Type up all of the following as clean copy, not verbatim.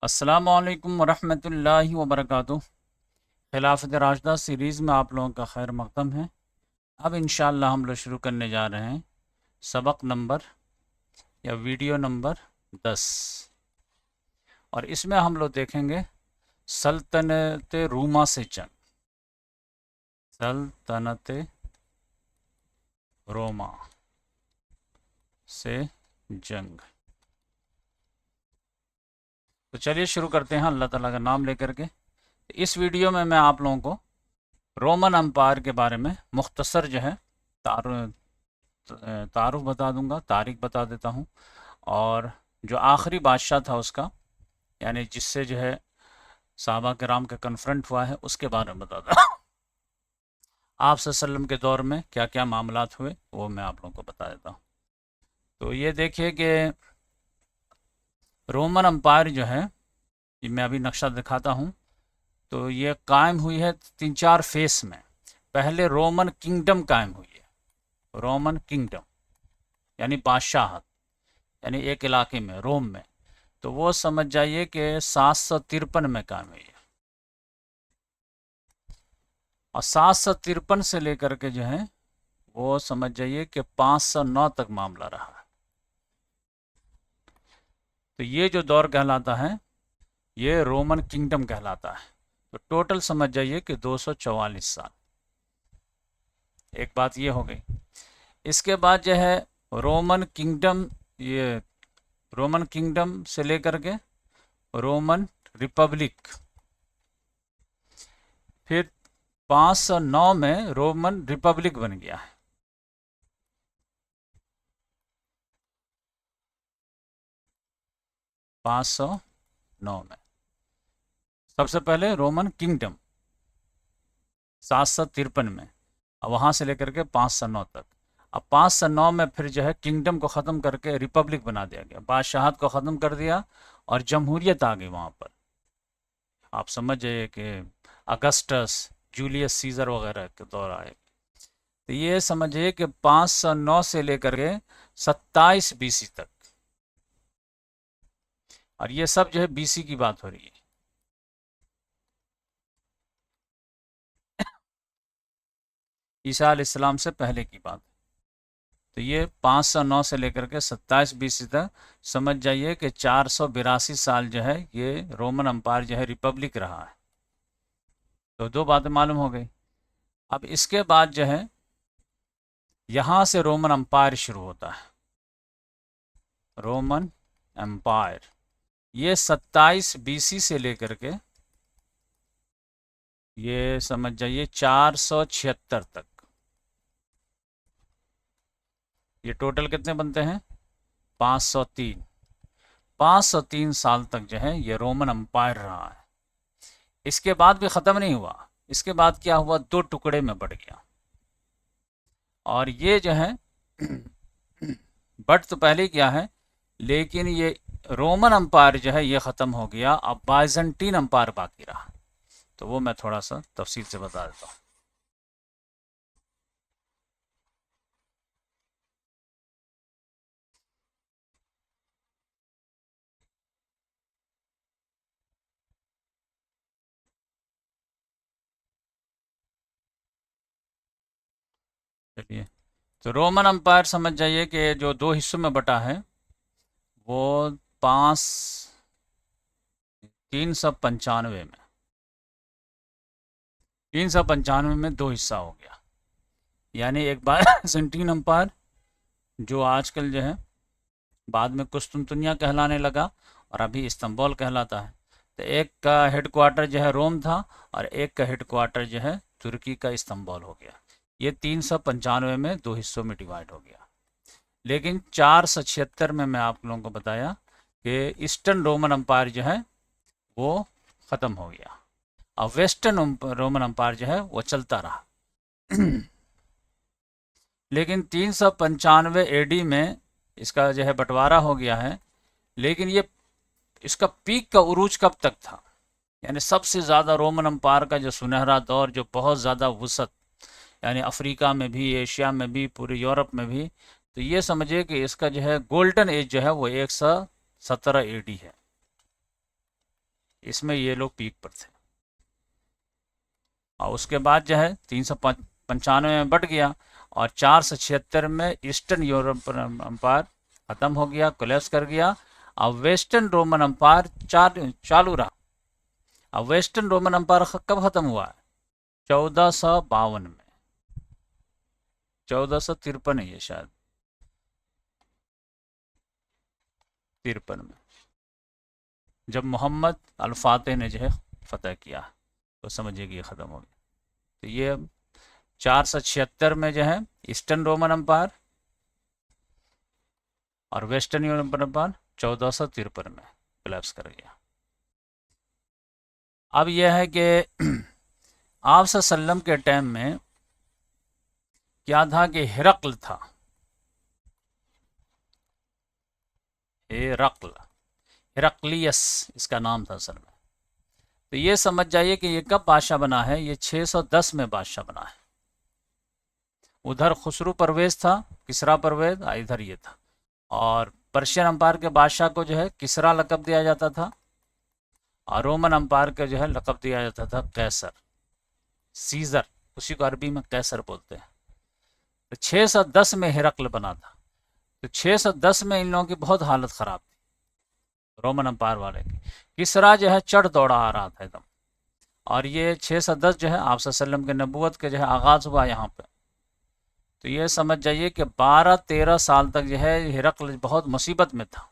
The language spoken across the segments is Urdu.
السلام علیکم ورحمۃ اللہ وبرکاتہ۔ خلافت راشدہ سیریز میں آپ لوگوں کا خیر مقدم ہے۔ اب انشاءاللہ ہم لوگ شروع کرنے جا رہے ہیں سبق نمبر یا ویڈیو نمبر 10، اور اس میں ہم لوگ دیکھیں گے سلطنت روما سے جنگ۔ سلطنت روما سے جنگ۔ تو چلیے شروع کرتے ہیں اللہ تعالیٰ کا نام لے کر کے۔ اس ویڈیو میں آپ لوگوں کو رومن امپائر کے بارے میں مختصر جو ہے تعارف بتا دوں گا، تاریخ بتا دیتا ہوں، اور جو آخری بادشاہ تھا اس کا، یعنی جس سے جو ہے صحابہ کرام کا کنفرنٹ ہوا ہے، اس کے بارے میں بتاتا ہوں۔ آپ صلی اللہ علیہ وسلم کے دور میں کیا کیا معاملات ہوئے وہ میں آپ لوگوں کو بتا دیتا ہوں۔ تو یہ دیکھیے کہ رومن امپائر جو ہے، یہ میں ابھی نقشہ دکھاتا ہوں، تو یہ قائم ہوئی ہے 3-4 فیس میں۔ پہلے رومن کنگڈم قائم ہوئی ہے، رومن کنگڈم یعنی بادشاہت، یعنی ایک علاقے میں روم میں، تو وہ سمجھ جائیے کہ 753 میں قائم ہوئی ہے، اور 753 سے لے کر کے جو ہے وہ سمجھ جائیے کہ 509 تک معاملہ رہا ہے۔ تو یہ جو دور کہلاتا ہے یہ رومن کنگڈم کہلاتا ہے۔ تو ٹوٹل سمجھ جائیے کہ 244 سال۔ ایک بات یہ ہو گئی۔ اس کے بعد جو ہے رومن کنگڈم، یہ رومن کنگڈم سے لے کر کے رومن ریپبلک، پھر 509 میں رومن ریپبلک بن گیا ہے۔ 509 میں سب سے پہلے رومن کنگڈم 753 میں، اور وہاں سے لے کر کے 509 تک۔ اب 509 میں پھر جو ہے کنگڈم کو ختم کر کے ریپبلک بنا دیا گیا، بادشاہت کو ختم کر دیا اور جمہوریت آ گئی وہاں پر۔ آپ سمجھ جائیے کہ اگسٹس، جولیس سیزر وغیرہ کے دور آئے۔ تو یہ سمجھیے کہ 509 سے لے کر کے 27 BC تک، اور یہ سب جو ہے BC کی بات ہو رہی ہے۔ عیسیٰ علیہ السلام سے پہلے کی بات۔ تو یہ 509 سے لے کر کے 27 BC تک سمجھ جائیے کہ 482 سال جو ہے یہ رومن امپائر جو ہے ریپبلک رہا ہے۔ تو دو باتیں معلوم ہو گئی۔ اب اس کے بعد جو ہے یہاں سے رومن امپائر شروع ہوتا ہے، رومن امپائر۔ یہ 27 BC سے لے کر کے یہ سمجھ جائیے 476 تک، یہ ٹوٹل کتنے بنتے ہیں؟ 503۔ 503 سال تک جو ہے یہ رومن امپائر رہا ہے۔ اس کے بعد بھی ختم نہیں ہوا، اس کے بعد کیا ہوا؟ 2 ٹکڑے میں بٹ گیا، اور یہ جو ہے بٹ تو پہلے کیا ہے، لیکن یہ رومن امپائر جو ہے یہ ختم ہو گیا، اب بائزنٹین امپائر باقی رہا۔ تو وہ میں تھوڑا سا تفصیل سے بتا دیتا ہوں۔ چلیے، تو رومن امپائر سمجھ جائیے کہ جو 2 حصوں میں بٹا ہے وہ 395 میں، 395 میں 2 حصہ ہو گیا۔ یعنی ایک بائزنٹین امپائر جو آج کل جو ہے بعد میں قسطنطنیہ کہلانے لگا اور ابھی استنبول کہلاتا ہے، تو ایک کا ہیڈ کوارٹر جو ہے روم تھا، اور ایک کا ہیڈ کوارٹر جو ہے ترکی کا استنبول ہو گیا۔ یہ 395 میں 2 حصوں میں ڈیوائیڈ ہو گیا۔ لیکن 476 میں آپ لوگوں کو بتایا کہ ایسٹرن رومن امپائر جو ہے وہ ختم ہو گیا، اور ویسٹرن رومن امپائر جو ہے وہ چلتا رہا۔ لیکن 395 AD میں اس کا جو ہے بٹوارا ہو گیا ہے، لیکن یہ اس کا پیک کا عروج کب تک تھا؟ یعنی سب سے زیادہ رومن امپائر کا جو سنہرا دور، جو بہت زیادہ وسعت، یعنی افریقہ میں بھی، ایشیا میں بھی، پورے یورپ میں بھی، تو یہ سمجھے کہ اس کا جو ہے گولڈن ایج جو ہے وہ 117 AD ہے۔ اس میں یہ لوگ پیک پر تھے، اور اس کے بعد جو ہے 395 میں بٹ گیا، اور 476 میں ایسٹرن یورپین امپائر ختم ہو گیا، کولیپس کر گیا، اب ویسٹرن رومن امپائر چالو رہا۔ اب ویسٹرن رومن امپائر کب ختم ہوا ہے؟ 1452 میں، 1453 ہے یہ شاید، 53 میں، جب محمد الفاتح نے جو ہے فتح کیا، تو سمجھیے کہ یہ ختم ہو گیا۔ تو یہ 476 میں جو ہے ایسٹرن رومن امپائر، اور ویسٹرن رومن امپائر 1453 میں کولیپس کر گیا۔ اب یہ ہے کہ آپ صلی اللہ علیہ وسلم کے ٹائم میں کیا تھا کہ ہرقل تھا، ہرقلیس اس کا نام تھا اصل میں۔ تو یہ سمجھ جائیے کہ یہ کب بادشاہ بنا ہے، یہ 610 میں بادشاہ بنا ہے۔ ادھر خسرو پرویز تھا، کسرا پرویز، ادھر یہ تھا، اور پرشین امپائر کے بادشاہ کو جو ہے کسرا لقب دیا جاتا تھا، اور رومن امپائر کا جو ہے لقب دیا جاتا تھا قیصر، سیزر، اسی کو عربی میں قیصر بولتے ہیں۔ تو 610 میں ہرقل بنا تھا، تو 610 میں ان لوگوں کی بہت حالت خراب تھی، رومن امپائر والے کی۔ کسرا جو ہے چڑھ دوڑا آ رہا تھا ایک دم، اور یہ 610 جو ہے آپ صلی اللہ علیہ وسلم کے نبوت کے جو ہے آغاز ہوا یہاں پہ۔ تو یہ سمجھ جائیے کہ 12-13 سال تک جو ہے ہرقل بہت مصیبت میں تھا۔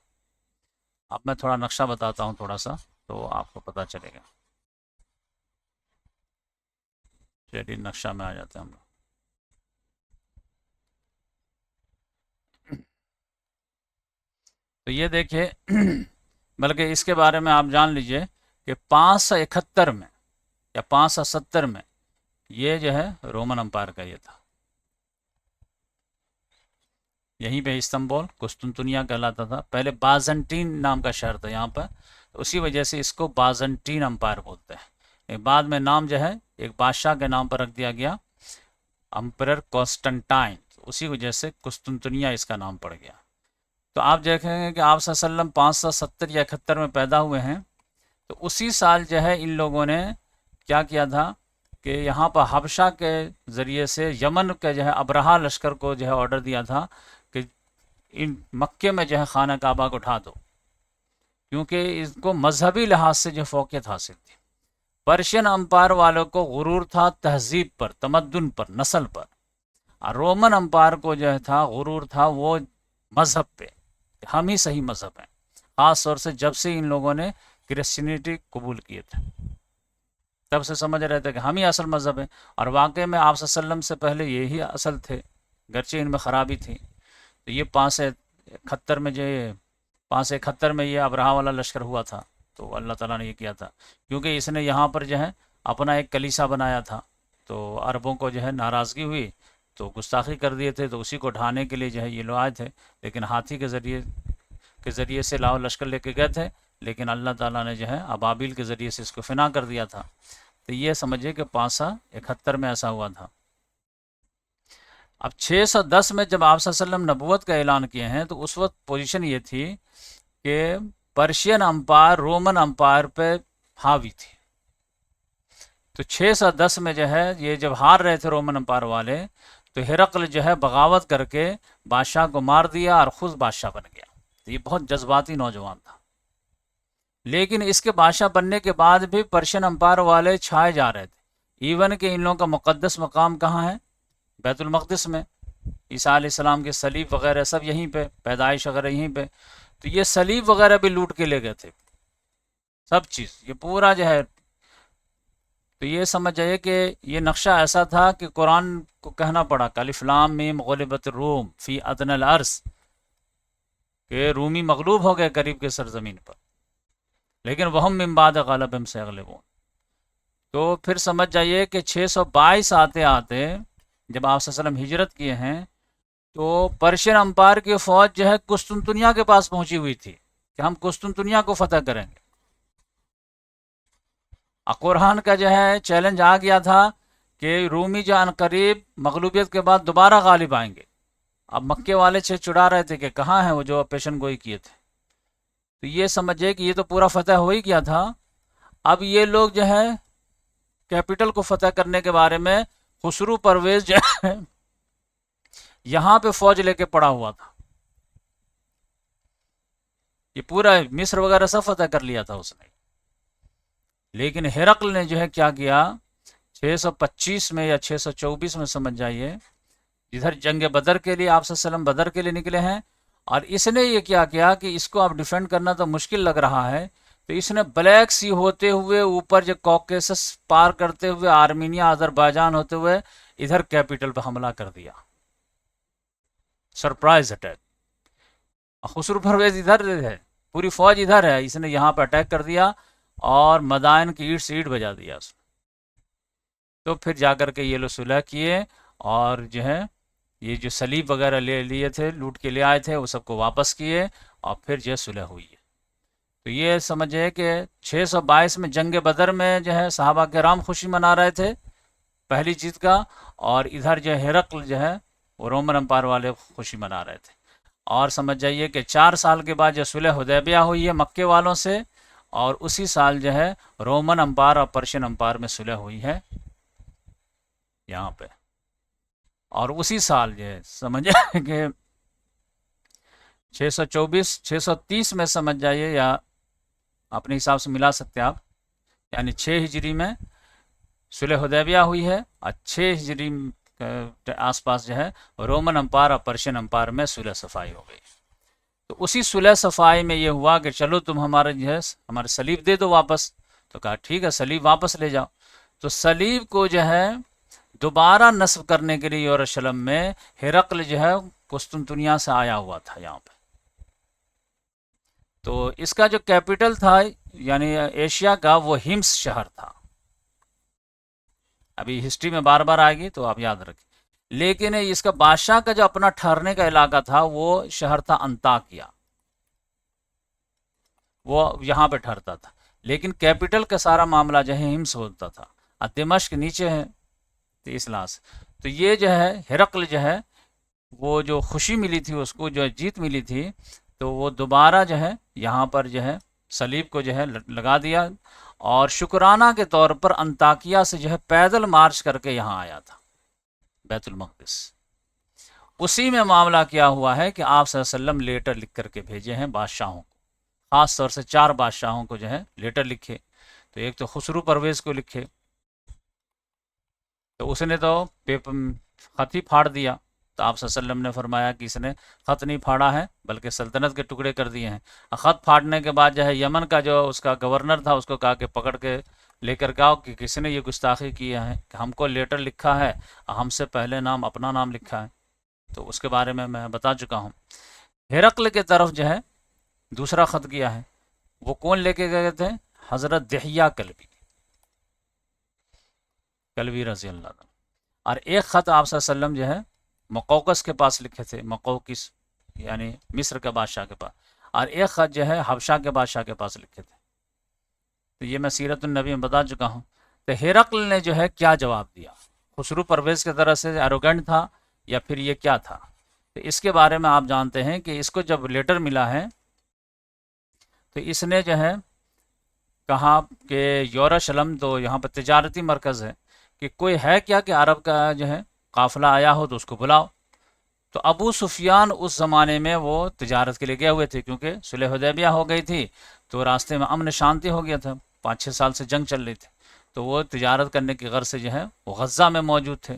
اب میں تھوڑا نقشہ بتاتا ہوں تھوڑا سا، تو آپ کو پتہ چلے گا۔ چلیے نقشہ میں آ جاتے ہیں ہم لوگ۔ تو یہ دیکھیے بلکہ اس کے بارے میں آپ جان لیجئے کہ 571 میں یا 570 میں یہ جو ہے رومن امپائر کا یہ تھا، یہیں پہ استنبول قسطنطنیہ کہلاتا تھا، پہلے بازنٹین نام کا شہر تھا یہاں پر، اسی وجہ سے اس کو بازنٹین امپائر بولتے ہیں۔ بعد میں نام جو ہے ایک بادشاہ کے نام پر رکھ دیا گیا، امپرر کانسٹنٹائن، اسی وجہ سے قسطنطنیہ اس کا نام پڑ گیا۔ تو آپ دیکھیں گے کہ آپ صلی اللہ علیہ وسلم 570 یا 71 میں پیدا ہوئے ہیں، تو اسی سال جو ہے ان لوگوں نے کیا کیا تھا کہ یہاں پر حبشہ کے ذریعے سے یمن کے جو ہے ابرہا لشکر کو جو ہے آرڈر دیا تھا کہ ان مکے میں جو ہے خانہ کعبہ کو اٹھا دو، کیونکہ اس کو مذہبی لحاظ سے جو فوقیت حاصل تھی۔ پرشین امپائر والوں کو غرور تھا تہذیب پر، تمدن پر، نسل پر، اور رومن امپائر کو جو تھا غرور تھا وہ مذہب پہ، ہم ہی صحیح مذہب ہیں، خاص طور سے جب سے ان لوگوں نے کرسچینٹی قبول کیے تھے، تب سے سمجھ رہے تھے کہ ہم ہی اصل مذہب ہیں، اور واقعے میں آپ صلی اللہ علیہ وسلم سے پہلے یہی اصل تھے، گرچہ ان میں خرابی تھی۔ تو یہ 571 میں جو 571 میں یہ ابرہا والا لشکر ہوا تھا، تو اللہ تعالیٰ نے یہ کیا تھا، کیونکہ اس نے یہاں پر جو ہے اپنا ایک کلیسا بنایا تھا، تو عربوں کو جو ہے ناراضگی ہوئی، تو گستاخی کر دیے تھے، تو اسی کو ڈھانے کے لیے جو ہے یہ لوگ آئے تھے، لیکن ہاتھی کے ذریعے سے لاہور لشکر لے کے گئے تھے، لیکن اللہ تعالیٰ نے جو ہے ابابیل کے ذریعے سے اس کو فنا کر دیا تھا۔ تو یہ سمجھے کہ 571 میں ایسا ہوا تھا۔ اب 610 میں جب آپ صلی اللہ علیہ وسلم نبوت کا اعلان کیے ہیں، تو اس وقت پوزیشن یہ تھی کہ پرشین امپائر رومن امپائر پہ حاوی تھی۔ تو 610 میں جو ہے یہ جب ہار رہے تھے رومن امپائر والے، تو ہرقل جو ہے بغاوت کر کے بادشاہ کو مار دیا اور خود بادشاہ بن گیا۔ تو یہ بہت جذباتی نوجوان تھا، لیکن اس کے بادشاہ بننے کے بعد بھی پرشین امپائر والے چھائے جا رہے تھے، ایون کہ ان لوگوں کا مقدس مقام کہاں ہے؟ بیت المقدس میں، عیسیٰ علیہ السلام کے صلیب وغیرہ سب یہیں پہ، پیدائش وغیرہ یہیں پہ، تو یہ صلیب وغیرہ بھی لوٹ کے لے گئے تھے، سب چیز یہ پورا جو ہے۔ تو یہ سمجھ جائیے کہ یہ نقشہ ایسا تھا کہ قرآن کو کہنا پڑا کہ الف لام میم غلبت الروم فی ادنی الارض، کہ رومی مغلوب ہو گئے قریب کے سرزمین پر، لیکن وہم من بعد غلبہم سیغلبون۔ تو پھر سمجھ جائیے کہ 622 آتے آتے جب آپ صلی اللہ علیہ وسلم ہجرت کیے ہیں، تو پرشین امپائر کی فوج جو ہے قسطنطنیہ کے پاس پہنچی ہوئی تھی کہ ہم قسطنطنیہ کو فتح کریں گے۔ قرآن کا جو ہے چیلنج آ گیا تھا کہ رومی جو ان قریب مغلوبیت کے بعد دوبارہ غالب آئیں گے۔ اب مکے والے سے چڑا رہے تھے کہ کہاں ہیں وہ جو پیشن گوئی کیے تھے۔ تو یہ سمجھے کہ یہ تو پورا فتح ہو ہی گیا تھا، اب یہ لوگ جو ہے کیپٹل کو فتح کرنے کے بارے میں خسرو پرویز جو ہے یہاں پہ فوج لے کے پڑا ہوا تھا، یہ پورا مصر وغیرہ سب فتح کر لیا تھا اس نے، لیکن ہرقل نے جو ہے کیا کیا، 625 میں یا 624 میں سمجھ جائیے، ادھر جنگ بدر کے لیے آپ صلی اللہ علیہ وسلم بدر کے لیے نکلے ہیں، اور اس نے یہ کیا کیا کہ اس کو اب ڈیفینڈ کرنا تو مشکل لگ رہا ہے، تو اس نے بلیک سی ہوتے ہوئے اوپر جو کوکیسس پار کرتے ہوئے آرمینیا آذربائیجان ہوتے ہوئے ادھر کیپٹل پہ حملہ کر دیا، سرپرائز اٹیک۔ خسرو پرویز ادھر ہے، پوری فوج ادھر ہے، اس نے یہاں پہ اٹیک کر دیا اور مدائن کی اینٹ سے اینٹ بجا دیا اس نے۔ تو پھر جا کر کے یہ لوگ صلح کیے، اور جو ہے یہ جو سلیب وغیرہ لے لیے تھے، لوٹ کے لے آئے تھے، وہ سب کو واپس کیے، اور پھر جو ہے صلح ہوئی ہے۔ تو یہ سمجھے کہ 622 میں جنگ بدر میں جو ہے صحابہ کرام خوشی منا رہے تھے پہلی جیت کا، اور ادھر جو ہے ہرقل جو ہے وہ رومن امپائر والے خوشی منا رہے تھے۔ اور سمجھ جائیے کہ 4 سال کے بعد جو صلح حدیبیہ ہوئی ہے مکے والوں سے، اور اسی سال جو ہے رومن امپائر اور پرشین امپائر میں صلح ہوئی ہے یہاں پہ، اور اسی سال جو ہے سمجھے کہ 630 میں سمجھ جائیے، یا اپنے حساب سے ملا سکتے آپ، یعنی 6 ہجری میں صلح حدیبیہ ہوئی ہے، اور 6 ہجری کے آس پاس جو ہے رومن امپائر اور پرشین امپائر میں صلح صفائی ہو گئی۔ تو اسی صلح صفائی میں یہ ہوا کہ چلو تم ہمارے جو ہے ہمارے سلیب دے دو واپس، تو کہا ٹھیک ہے سلیب واپس لے جاؤ۔ تو سلیب کو جو ہے دوبارہ نصب کرنے کے لیے یروشلم میں ہرقل جو ہے قسطنطنیہ سے آیا ہوا تھا یہاں پہ۔ تو اس کا جو کیپٹل تھا یعنی ایشیا کا، وہ ہمس شہر تھا، ابھی ہسٹری میں بار بار آئے گی تو آپ یاد رکھیں۔ لیکن اس کا بادشاہ کا جو اپنا ٹھہرنے کا علاقہ تھا وہ شہر تھا انطاکیہ، وہ یہاں پہ ٹھہرتا تھا، لیکن کیپٹل کا سارا معاملہ جو ہے ہمس ہوتا تھا، اور دمشق نیچے ہے، تو اس لحاظ تو یہ جو ہے ہرقل جو ہے وہ جو خوشی ملی تھی اس کو، جو جیت ملی تھی، تو وہ دوبارہ جو ہے یہاں پر جو ہے سلیب کو جو ہے لگا دیا، اور شکرانہ کے طور پر انطاکیہ سے جو ہے پیدل مارچ کر کے یہاں آیا تھا بیت المقدس۔ اسی میں معاملہ کیا ہوا ہے کہ آپ صلی اللہ علیہ وسلم لیٹر لکھ کر کے بھیجے ہیں بادشاہوں کو، خاص طور سے 4 بادشاہوں کو جو ہے لیٹر لکھے، تو ایک تو خسرو پرویز کو لکھے، تو اس نے تو خط ہی پھاڑ دیا، تو آپ صلی اللہ علیہ وسلم نے فرمایا کہ اس نے خط نہیں پھاڑا ہے بلکہ سلطنت کے ٹکڑے کر دیے ہیں۔ خط پھاڑنے کے بعد جو ہے یمن کا جو اس کا گورنر تھا اس کو کہا کہ پکڑ کے لے کر کے آؤ کہ کسی نے یہ گستاخی کیا ہے کہ ہم کو لیٹر لکھا ہے، ہم سے پہلے نام اپنا نام لکھا ہے، تو اس کے بارے میں بتا چکا ہوں۔ ہرقل کے طرف جو ہے دوسرا خط کیا ہے، وہ کون لے کے گئے تھے؟ حضرت دحیہ کلبی رضی اللہ عنہ۔ اور ایک خط آپ صلی اللہ علیہ وسلم جو ہے مقوقس کے پاس لکھے تھے، مقوقس یعنی مصر کے بادشاہ کے پاس، اور ایک خط جو ہے حبشہ کے بادشاہ کے پاس لکھے تھے، تو یہ میں سیرت النبی میں بتا چکا ہوں۔ تو ہرقل نے جو ہے کیا جواب دیا، خسرو پرویز کی طرح سے ایروگنٹ تھا یا پھر یہ کیا تھا؟ تو اس کے بارے میں آپ جانتے ہیں کہ اس کو جب لیٹر ملا ہے تو اس نے جو ہے کہا کہ یروشلم تو یہاں پر تجارتی مرکز ہے، کہ کوئی ہے کیا کہ عرب کا جو ہے قافلہ آیا ہو تو اس کو بلاؤ۔ تو ابو سفیان اس زمانے میں وہ تجارت کے لیے گئے ہوئے تھے، کیونکہ صلح حدیبیہ ہو گئی تھی تو راستے میں امن شانتی ہو گیا تھا، 5-6 سال سے جنگ چل رہی تھی، تو وہ تجارت کرنے کی غرض سے جو ہے وہ غزہ میں موجود تھے۔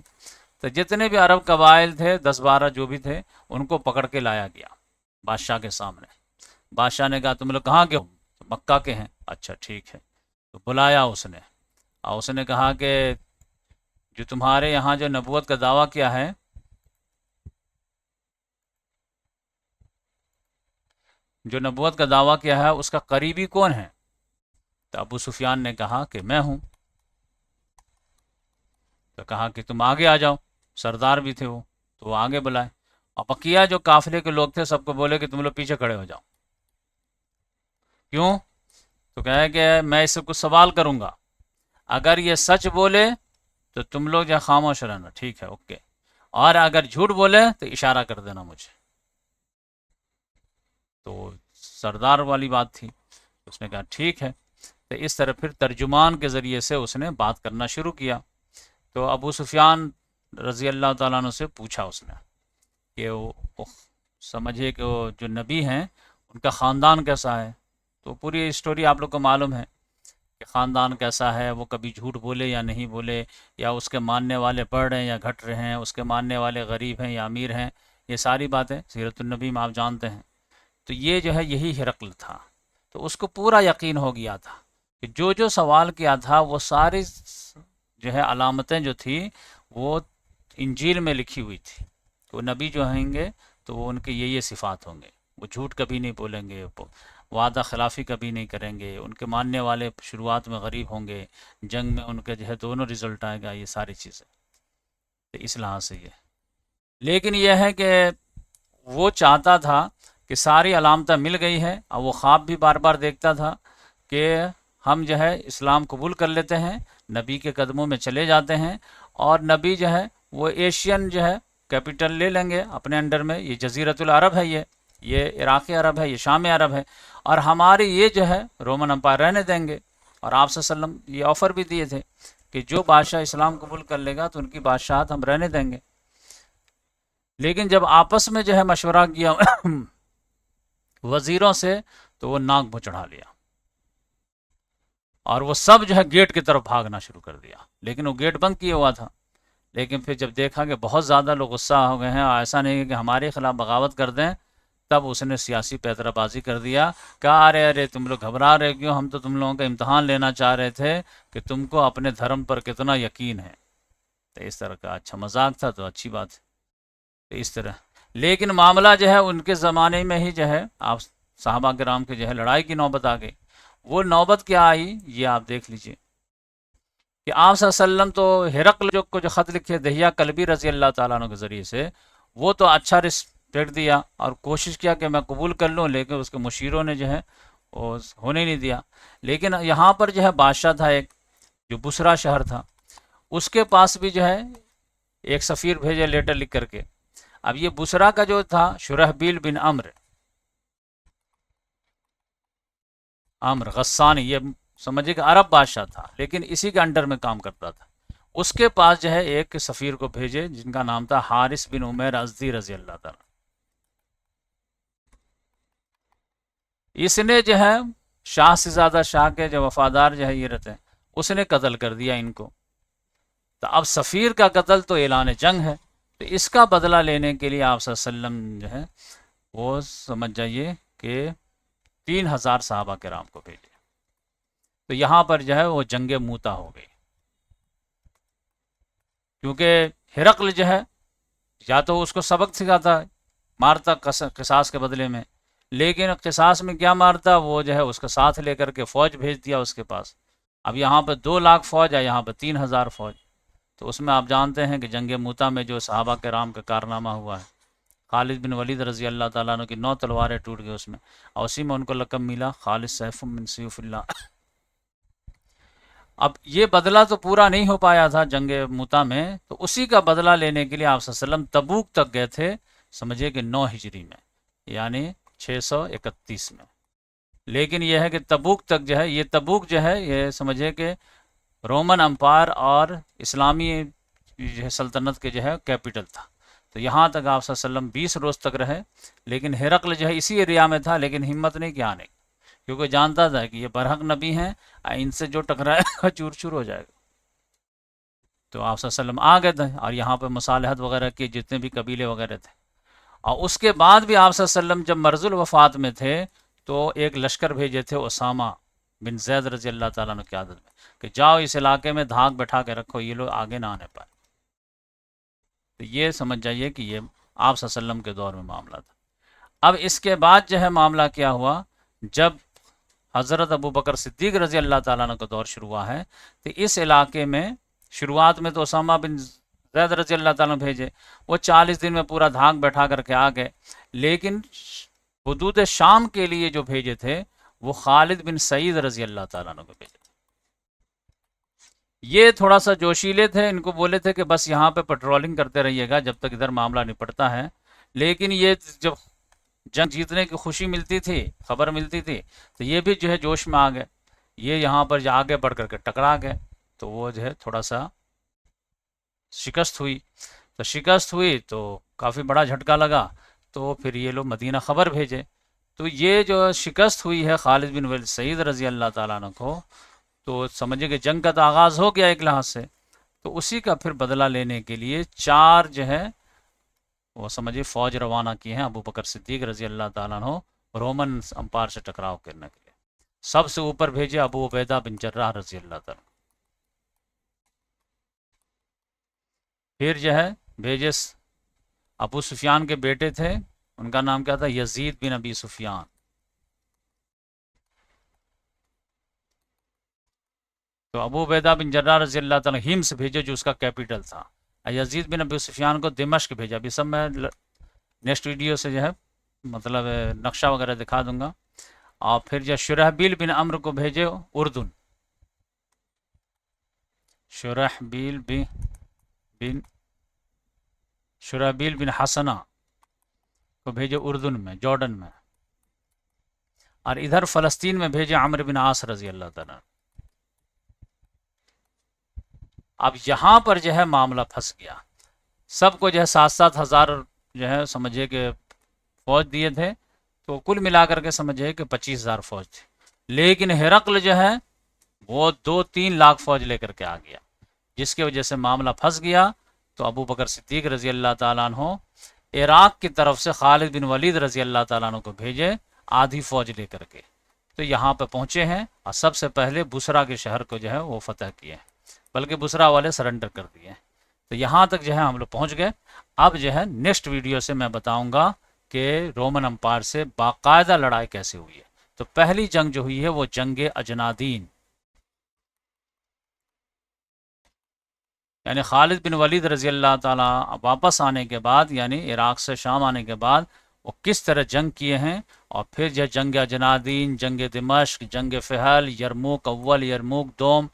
تو جتنے بھی عرب قبائل تھے 10-12 جو بھی تھے ان کو پکڑ کے لایا گیا بادشاہ کے سامنے۔ بادشاہ نے کہا تم لوگ کہاں کے ہو؟ تو مکہ کے ہیں۔ اچھا ٹھیک ہے، تو بلایا اس نے، اور اس نے کہا کہ جو تمہارے یہاں جو نبوت کا دعویٰ کیا ہے، جو نبوت کا دعویٰ کیا ہے اس کا قریبی کون ہے؟ تو ابو سفیان نے کہا کہ میں ہوں۔ تو کہا کہ تم آگے آ جاؤ، سردار بھی تھے وہ، تو وہ آگے بلائے، اور بقیہ جو قافلے کے لوگ تھے سب کو بولے کہ تم لوگ پیچھے کھڑے ہو جاؤ۔ کیوں؟ تو کہے کہ میں اس سے کچھ سوال کروں گا، اگر یہ سچ بولے تو تم لوگ جو خاموش رہنا، ٹھیک ہے اوکے، اور اگر جھوٹ بولے تو اشارہ کر دینا مجھے۔ تو سردار والی بات تھی، اس نے کہا ٹھیک ہے۔ تو اس طرح پھر ترجمان کے ذریعے سے اس نے بات کرنا شروع کیا. تو ابو سفیان رضی اللہ تعالیٰ عنہ سے پوچھا اس نے کہ وہ سمجھے کہ وہ جو نبی ہیں ان کا خاندان کیسا ہے. تو پوری اسٹوری آپ لوگ کو معلوم ہے کہ خاندان کیسا ہے، وہ کبھی جھوٹ بولے یا نہیں بولے، یا اس کے ماننے والے بڑھ رہے ہیں یا گھٹ رہے ہیں، اس کے ماننے والے غریب ہیں یا امیر ہیں. یہ ساری باتیں سیرت النبی میں آپ جانتے ہیں. تو یہ جو ہے یہی ہرقل تھا. تو اس کو پورا یقین ہو گیا تھا کہ جو سوال کیا تھا وہ ساری جو ہے علامتیں جو تھی وہ انجیل میں لکھی ہوئی تھی. وہ نبی جو ہیں گے تو وہ ان کے یہ صفات ہوں گے، وہ جھوٹ کبھی نہیں بولیں گے، وعدہ خلافی کبھی نہیں کریں گے، ان کے ماننے والے شروعات میں غریب ہوں گے، جنگ میں ان کے جو ہے دونوں رزلٹ آئے گا، یہ ساری چیزیں. تو اس لحاظ سے یہ لیکن یہ ہے کہ وہ چاہتا تھا کہ ساری علامتیں مل گئی ہے، اور وہ خواب بھی بار بار دیکھتا تھا کہ ہم جو ہے اسلام قبول کر لیتے ہیں، نبی کے قدموں میں چلے جاتے ہیں، اور نبی جو ہے وہ ایشین جو ہے کیپٹل لے لیں گے اپنے انڈر میں. یہ جزیرۃ العرب ہے، یہ عراقی عرب ہے، یہ شام عرب ہے، اور ہماری یہ جو ہے رومن امپائر رہنے دیں گے. اور آپ صلی اللہ علیہ وسلم یہ آفر بھی دیے تھے کہ جو بادشاہ اسلام قبول کر لے گا تو ان کی بادشاہت ہم رہنے دیں گے. لیکن جب آپس میں جو ہے مشورہ کیا وزیروں سے تو وہ ناک منہ چڑھا لیا، اور وہ سب جو ہے گیٹ کی طرف بھاگنا شروع کر دیا. لیکن وہ گیٹ بند کیا ہوا تھا. لیکن پھر جب دیکھا کہ بہت زیادہ لوگ غصہ ہو گئے ہیں، اور ایسا نہیں ہے کہ ہمارے خلاف بغاوت کر دیں، تب اس نے سیاسی پیترا بازی کر دیا. کہا ارے تم لوگ گھبرا رہے کیوں، ہم تو تم لوگوں کا امتحان لینا چاہ رہے تھے کہ تم کو اپنے دھرم پر کتنا یقین ہے. تو اس طرح کا اچھا مذاق تھا، تو اچھی بات ہے. تو اس طرح لیکن معاملہ جو ہے ان کے زمانے میں ہی جو ہے آپ صحابہ کرام کے جو ہے لڑائی کی نوبت آ گئی. وہ نوبت کیا آئی یہ آپ دیکھ لیجئے کہ آپ صلی اللہ علیہ وسلم تو ہرقل جو خط لکھے دہیا کلبی رضی اللہ تعالیٰ عنہ کے ذریعے سے، وہ تو اچھا رسپیکٹ دیا اور کوشش کیا کہ میں قبول کر لوں، لیکن اس کے مشیروں نے جو ہے وہ ہونے نہیں دیا. لیکن یہاں پر جو ہے بادشاہ تھا ایک جو بسرا شہر تھا، اس کے پاس بھی جو ہے ایک سفیر بھیجے لیٹر لکھ کر کے. اب یہ بسرا کا جو تھا شرحبیل بن عمر غسانی، یہ سمجھے کہ عرب بادشاہ تھا لیکن اسی کے انڈر میں کام کرتا تھا. اس کے پاس جو ہے ایک سفیر کو بھیجے جن کا نام تھا حارث بن عمیر ازدی رضی اللہ تعالیٰ. اس نے جو ہے شاہ سے زیادہ شاہ کے جو وفادار جو ہے یہ رہتے ہیں، اس نے قتل کر دیا ان کو. تو اب سفیر کا قتل تو اعلان جنگ ہے. تو اس کا بدلہ لینے کے لیے آپ صلی اللہ علیہ وسلم جو ہے وہ سمجھ جائیے کہ 3000 صحابہ کرام کو بھیجے. تو یہاں پر جو ہے وہ جنگ موتا ہو گئی، کیونکہ ہرقل جو ہے یا تو اس کو سبق سکھاتا مارتا قصاص کے بدلے میں، لیکن قصاص میں کیا مارتا، وہ جو ہے اس کا ساتھ لے کر کے فوج بھیج دیا اس کے پاس. اب یہاں پہ 2 لاکھ فوج ہے، یہاں پہ 3000 فوج. تو اس میں آپ جانتے ہیں کہ جنگ موتا میں جو صحابہ کرام کا کارنامہ ہوا ہے، خالد بن ولید رضی اللہ تعالیٰ عنہ کی 9 تلواریں ٹوٹ گئی اس میں، اور اسی میں ان کو لقب ملا خالد سیف من سیوف اللہ. اب یہ بدلہ تو پورا نہیں ہو پایا تھا جنگ موتا میں، تو اسی کا بدلہ لینے کے لیے آپ صلی اللہ علیہ وسلم تبوک تک گئے تھے، سمجھے کہ 9 ہجری میں یعنی 631 میں. لیکن یہ ہے کہ تبوک تک جو ہے، یہ تبوک جو ہے یہ سمجھے کہ رومن امپائر اور اسلامی جو ہے سلطنت کے جو ہے کیپٹل تھا. تو یہاں تک آپ صلی اللہ علیہ وسلم 20 روز تک رہے. لیکن ہرقل جو ہے اسی ایریا میں تھا، لیکن ہمت نہیں کیا آنے کی، کیونکہ جانتا تھا کہ یہ برحق نبی ہیں، ان سے جو ٹکرائے گا چور چور ہو جائے گا. تو آپ صلی اللہ علیہ وسلم آ گئے تھے اور یہاں پہ مصالحت وغیرہ کی جتنے بھی قبیلے وغیرہ تھے. اور اس کے بعد بھی آپ صلی اللہ علیہ وسلم جب مرض الوفات میں تھے تو ایک لشکر بھیجے تھے اسامہ بن زید رضی اللہ تعالیٰ عنہ کی قیادت میں کہ جاؤ اس علاقے میں دھاک بیٹھا کے رکھو، یہ لوگ آگے نہ آنے پائے. تو یہ سمجھ جائیے کہ یہ آپ صلی اللہ علیہ وسلم کے دور میں معاملہ تھا. اب اس کے بعد جو ہے معاملہ کیا ہوا، جب حضرت ابو بکر صدیق رضی اللہ تعالیٰ عنہ کا دور شروع ہوا ہے، تو اس علاقے میں شروعات میں تو اسامہ بن زید رضی اللہ تعالیٰ عنہ بھیجے، وہ 40 دن میں پورا دھاک بیٹھا کر کے آ گئے. لیکن حدود شام کے لیے جو بھیجے تھے وہ خالد بن سعید رضی اللہ تعالیٰ عنہ کو بھیجے. یہ تھوڑا سا جوشیلے تھے، ان کو بولے تھے کہ بس یہاں پہ پٹرولنگ کرتے رہیے گا جب تک ادھر معاملہ نپٹتا ہے. لیکن یہ جب جنگ جیتنے کی خوشی ملتی تھی، خبر ملتی تھی، تو یہ بھی جو ہے جوش میں آ گئے یہ یہاں پر جو آگے بڑھ کر کے ٹکرا گئے تو وہ جو ہے تھوڑا سا شکست ہوئی. تو شکست ہوئی تو کافی بڑا جھٹکا لگا. تو پھر یہ لوگ مدینہ خبر بھیجے. تو یہ جو شکست ہوئی ہے خالد بن ولید سعید رضی اللہ تعالیٰ عنہ کو، تو سمجھے کہ جنگ کا تو آغاز ہو گیا ایک لحاظ سے. تو اسی کا پھر بدلہ لینے کے لیے 4 جو ہے وہ سمجھے فوج روانہ کی ہیں ابو بکر صدیق رضی اللہ تعالیٰ عنہ رومن امپائر سے ٹکراؤ کرنے کے لیے. سب سے اوپر بھیجے ابو عبیدہ بن جراح رضی اللہ تعالیٰ. پھر جو ہے بھیجے ابو سفیان کے بیٹے تھے، ان کا نام کیا تھا؟ یزید بن ابی سفیان. تو ابو عبیدہ بن جراح رضی اللہ تعالیٰ ہیم سے بھیجے جو اس کا کیپٹل تھا. یزید بن ابی سفیان کو دمشق بھیجا. ابھی سب میں نیکسٹ ویڈیو سے جو ہے مطلب نقشہ وغیرہ دکھا دوں گا. اور پھر جو شرحبیل بن عمرو کو بھیجے اردن. شرحبیل بن حسنہ کو بھیجے اردن میں، جارڈن میں. اور ادھر فلسطین میں بھیجے عمرو بن عاص رضی اللہ تعالیٰ. اب یہاں پر جو ہے معاملہ پھنس گیا. سب کو جو ہے 7,000 جو ہے سمجھے کہ فوج دیے تھے، تو کل ملا کر کے سمجھے کہ 25,000 فوج تھی. لیکن ہرقل جو ہے وہ 2-3 لاکھ فوج لے کر کے آ گیا، جس کی وجہ سے معاملہ پھنس گیا. تو ابو بکر صدیق رضی اللہ تعالیٰ عنہ عراق کی طرف سے خالد بن ولید رضی اللہ تعالیٰ عنہ کو بھیجے آدھی فوج لے کر کے. تو یہاں پہ پہنچے ہیں اور سب سے پہلے بصرہ کے شہر کو جو ہے وہ فتح کیے ہیں، بلکہ بصرہ والے سرنڈر کر دیے. تو یہاں تک جو ہے ہم لوگ پہنچ گئے. اب جو ہے نیکسٹ ویڈیو سے میں بتاؤں گا کہ رومن امپائر سے باقاعدہ لڑائی کیسے ہوئی ہے. تو پہلی جنگ جو ہوئی ہے وہ جنگ اجنادین، یعنی خالد بن ولید رضی اللہ تعالیٰ واپس آنے کے بعد، یعنی عراق سے شام آنے کے بعد وہ کس طرح جنگ کیے ہیں. اور پھر جو جنگ اجنادین، جنگ دمشق، جنگ فہل، یرموک اول، یرموک دوم،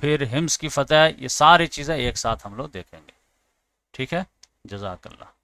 پھر ہمس کی فتح، یہ ساری چیزیں ایک ساتھ ہم لوگ دیکھیں گے. ٹھیک ہے، جزاک اللہ.